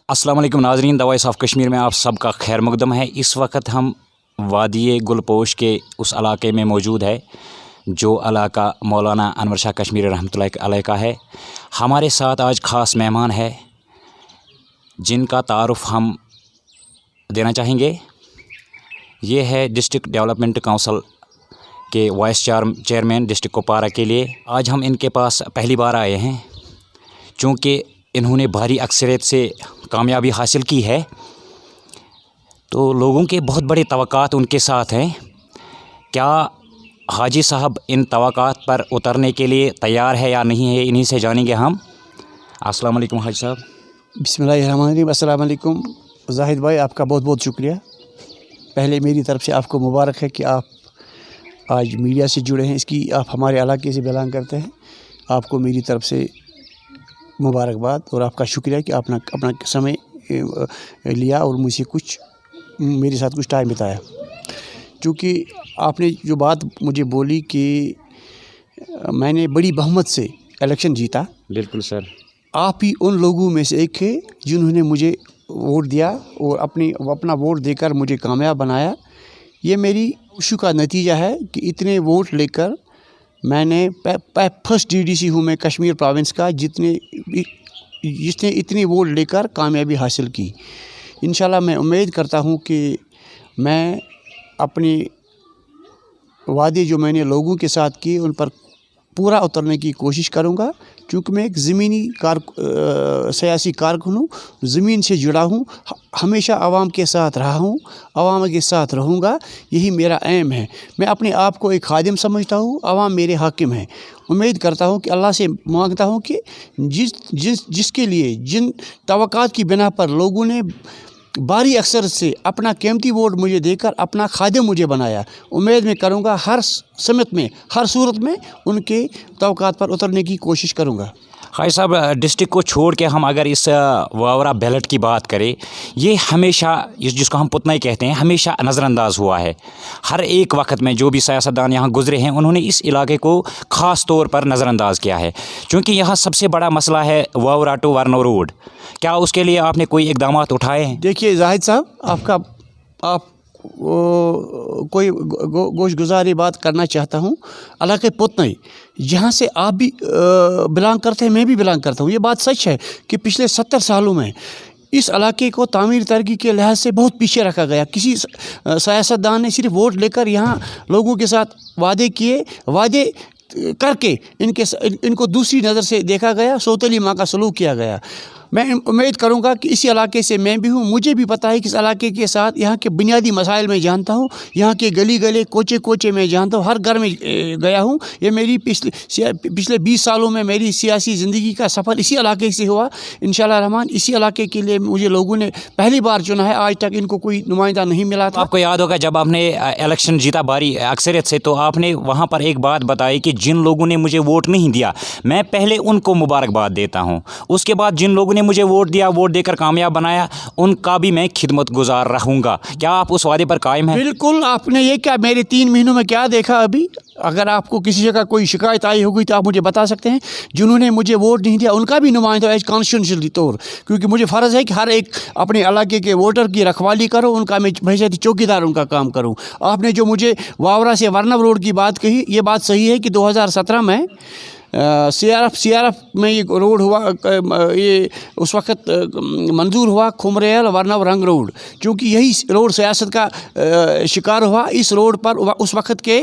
अस्सलाम वालेकुम नाज़रीन, दवाइस ऑफ कश्मीर में आप सबका खैर मकदम है। इस वक्त हम वादी गुलपोश के उस इलाके में मौजूद है जो इलाका मौलाना अनवर शाह कश्मीरी रहमतुल्लाह अलैह का है। हमारे साथ आज ख़ास मेहमान है जिनका तारुफ़ हम देना चाहेंगे। ये है डिस्ट्रिक्ट डेवलपमेंट काउंसिल के वाइस चेयरमैन डिस्ट्रिक्ट कुपवारा के लिए। आज हम इनके पास पहली बार आए हैं चूँकि इन्होंने भारी अक्सरियत से कामयाबी हासिल की है, तो लोगों के बहुत बड़े तवक्कात उनके साथ हैं। क्या हाजी साहब इन तवक्कात पर उतरने के लिए तैयार है या नहीं है, इन्हीं से जानेंगे हम। अस्सलाम वालेकुम हाजी साहब। बिस्मिल्लाहिर्रहमानिर्रहीम। अस्सलाम वालेकुम जाहिद भाई, आपका बहुत बहुत शुक्रिया। पहले मेरी तरफ से आपको मुबारक है कि आप आज मीडिया से जुड़े हैं। इसकी आप हमारे इलाके से बिलोंग करते हैं, आपको मेरी तरफ से मुबारकबाद और आपका शुक्रिया कि आपने अपना समय लिया और मुझसे मेरे साथ कुछ टाइम बिताया। क्योंकि आपने जो बात मुझे बोली कि मैंने बड़ी बहुमत से इलेक्शन जीता। बिल्कुल सर, आप ही उन लोगों में से एक है जिन्होंने मुझे वोट दिया और अपना वोट देकर मुझे कामयाब बनाया। ये मेरी खुशी का नतीजा है कि इतने वोट लेकर मैंने फर्स्ट डीडीसी हूँ मैं कश्मीर प्रोविंस का जिसने इतनी वोट लेकर कामयाबी हासिल की। इंशाल्लाह मैं उम्मीद करता हूँ कि मैं अपने वादे जो मैंने लोगों के साथ किए उन पर पूरा उतरने की कोशिश करूँगा। क्योंकि मैं एक ज़मीनी सियासी कारकुन हूँ, ज़मीन से जुड़ा हूँ, हमेशा आवाम के साथ रहा हूँ, आवाम के साथ रहूँगा। यही मेरा एम है। मैं अपने आप को एक खादिम समझता हूँ, आवाम मेरे हाकिम हैं। उम्मीद करता हूँ कि अल्लाह से मांगता हूँ कि जिसके लिए जिन तवक्कात की बिना पर लोगों ने भारी अक्सर से अपना कीमती वोट मुझे देकर अपना खादिम मुझे बनाया, उम्मीद मैं करूँगा हर समत में, हर सूरत में उनके तवक्कात पर उतरने की कोशिश करूँगा। हाजी साहब, डिस्ट्रिक्ट को छोड़ के हम अगर इस वावरा बेल्ट की बात करें, ये हमेशा जिसको हम पुतनाई कहते हैं हमेशा नज़रअंदाज हुआ है। हर एक वक्त में जो भी सियासतदान यहाँ गुजरे हैं उन्होंने इस इलाके को ख़ास तौर पर नज़रअंदाज किया है। क्योंकि यहाँ सबसे बड़ा मसला है वावरा टू वर्नो रोड। क्या उसके लिए आपने कोई इकदाम उठाए हैं? देखिए जाहिद साहब, आप कोई गोश गुजारी बात करना चाहता हूँ। इलाके पुतनाई जहाँ से आप भी बिलोंग करते हैं, मैं भी बिलोंग करता हूँ। ये बात सच है कि पिछले 70 सालों में इस इलाके को तामीर तरक्की के लिहाज से बहुत पीछे रखा गया। किसी सियासतदान ने सिर्फ वोट लेकर यहाँ लोगों के साथ वादे करके इनको दूसरी नज़र से देखा गया, सौतेली माँ का सलूक किया गया। मैं उम्मीद करूंगा कि इसी इलाके से मैं भी हूं, मुझे भी पता है कि इस इलाके के साथ यहाँ के बुनियादी मसाइल में जानता हूं, यहाँ के गली गले कोचे कोचे में जानता हूं, हर घर में गया हूं। ये मेरी पिछले 20 सालों में मेरी सियासी ज़िंदगी का सफ़र इसी इलाके से हुआ। इंशाअल्लाह रहमान इसी इलाके के लिए मुझे लोगों ने पहली बार चुना है। आज तक इनको कोई नुमाइंदा नहीं मिला था। आपको याद होगा जब आपने इलेक्शन जीता भारी अक्सरियत से, तो आपने वहाँ पर एक बात बताई कि जिन लोगों ने मुझे वोट नहीं दिया मैं पहले उनको मुबारकबाद देता हूँ, उसके बाद जिन लोगों ने मुझे वोट दिया, वोट देकर कामयाब बनाया, उनका भी मैं खिदमत गुजार रहूँगा। क्या आप उस वादे पर कायम हैं? बिल्कुल। आपने ये क्या मेरे 3 महीनों में क्या देखा अभी? अगर आपको किसी जगह कोई शिकायत आई होगी तो आप मुझे बता सकते हैं। जिन्होंने मुझे वोट नहीं दिया उनका भी नुमाइंदा एज कॉन्स्टिट्यूशनल तौर, क्योंकि मुझे फ़र्ज़ है कि हर एक अपने इलाके के वोटर की रखवाली करो, उनका मैं बहैसियत चौकीदार उनका काम करूं। आपने जो मुझे वावरा से वर्नव रोड की बात कही, ये बात सही है कि 2017 में CRF में ये रोड हुआ, ये उस वक़्त मंजूर हुआ खुमरेल वर्नव रंग रोड। क्योंकि यही रोड सियासत का शिकार हुआ। इस रोड पर उस वक़्त के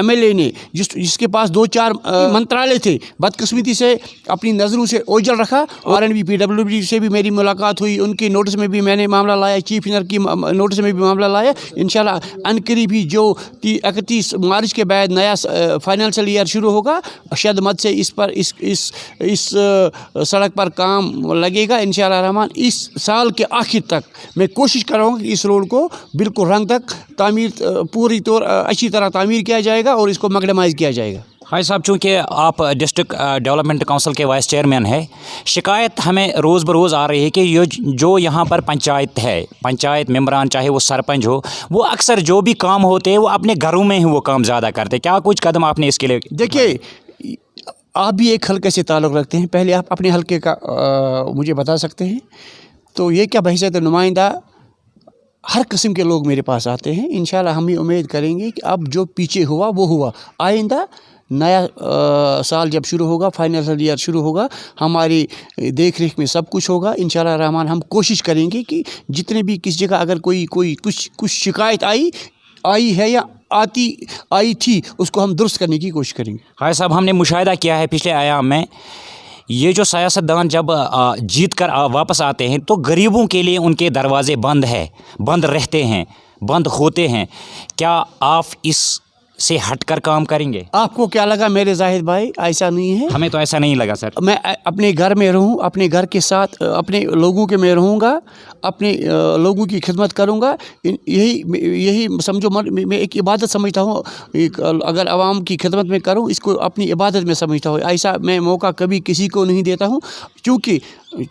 MLA ने जिसके पास 2-4 मंत्रालय थे, बदकिस्मती से अपनी नज़रों से ओझल रखा। RNB PWD से भी मेरी मुलाकात हुई, उनकी नोटिस में भी मैंने मामला लाया, चीफ इंजीनियर की नोटिस में भी मामला लाया। इंशाल्लाह अनकरीब ही जो 31 मार्च के बाद नया फाइनेंशियल ईयर शुरू होगा, शायद से इस सड़क पर काम लगेगा इंशाअल्लाह रहमान। इस साल के आखिर तक मैं कोशिश करूँगा कि इस रोड को बिल्कुल रंग तक तामीर पूरी तौर अच्छी तरह तामीर किया जाएगा और इसको मैग्नेमाइज़ किया जाएगा। हाजी साहब, चूँकि आप डिस्ट्रिक्ट डेवलपमेंट काउंसिल के वाइस चेयरमैन हैं, शिकायत हमें रोज़ बरोज़ आ रही है कि जो यहाँ पर पंचायत है, पंचायत मेंबरान चाहे वो सरपंच हो, वो अक्सर जो भी काम होते हैं वो अपने घरों में ही वो काम ज़्यादा करते। क्या कुछ कदम आपने इसके लिए? देखिए, आप भी एक हल्के से ताल्लुक़ रखते हैं, पहले आप अपने हल्के का मुझे बता सकते हैं? तो ये क्या बहैसियत नुमाइंदा हर किस्म के लोग मेरे पास आते हैं। इंशाल्लाह हम ये उम्मीद करेंगे कि अब जो पीछे हुआ वो हुआ, आइंदा नया साल जब शुरू होगा, फाइनेंशियल ईयर शुरू होगा, हमारी देख रेख में सब कुछ होगा इंशाल्लाह रहमान। हम कोशिश करेंगे कि जितने भी किसी जगह अगर कोई कुछ शिकायत आई है या आई थी, उसको हम दुरुस्त करने की कोशिश करेंगे। हाय साहब, हमने मुशाहिदा किया है पिछले आयाम में, ये जो सियासतदान जब जीत कर वापस आते हैं तो गरीबों के लिए उनके दरवाज़े बंद रहते हैं, बंद होते हैं। क्या आप इस से हटकर काम करेंगे? आपको क्या लगा मेरे जाहिद भाई? ऐसा नहीं है, हमें तो ऐसा नहीं लगा सर। मैं अपने घर में रहूं, अपने घर के साथ अपने लोगों के में रहूँगा, अपने लोगों की खिदमत करूँगा। यही समझो, मैं एक इबादत समझता हूँ। अगर आवाम की खिदमत में करूँ, इसको अपनी इबादत में समझता हूँ। ऐसा मैं मौका कभी किसी को नहीं देता हूँ, क्योंकि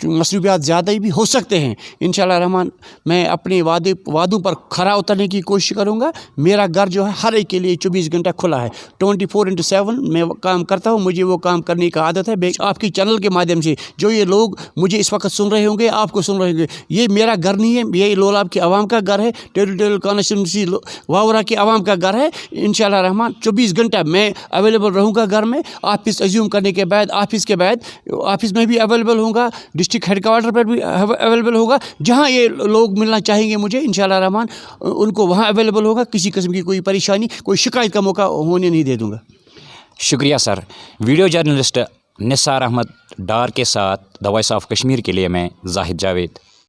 मसरूफियात ज़्यादा ही भी हो सकते हैं। इंशाल्लाह रहमान मैं अपने वादों पर खरा उतरने की कोशिश करूँगा। मेरा घर जो है हर एक के लिए 24 घंटा खुला है, 24/7 मैं काम करता हूँ। मुझे वो काम करने का आदत है। आपकी चैनल के माध्यम से जो ये लोग मुझे इस वक्त सुन रहे होंगे, आपको सुन रहे होंगे, ये मेरा घर नहीं है, ये लोलाब की आवाम का घर है, टेरिटोरियल कॉन्स्टिट्यूंसी वावरा की आवाम का घर है। इंशाल्लाह रहमान 24 घंटा मैं अवेलेबल रहूँगा घर में। ऑफिस एज्यूम करने के बाद, ऑफिस में भी अवेलेबल होगा, डिस्ट्रिक्ट हेडक्वार्टर पर भी अवेलेबल होगा। जहाँ ये लोग मिलना चाहेंगे मुझे इंशाल्लाह रहमान उनको वहाँ अवेलेबल होगा। किसी किस्म की कोई परेशानी, कोई शिकायत का मौका होने नहीं दे दूँगा। शुक्रिया sir. Video journalist Nisar Ahmed Dar के साथ द वॉइस ऑफ कश्मीर के लिए मैं जाहिद जावेद।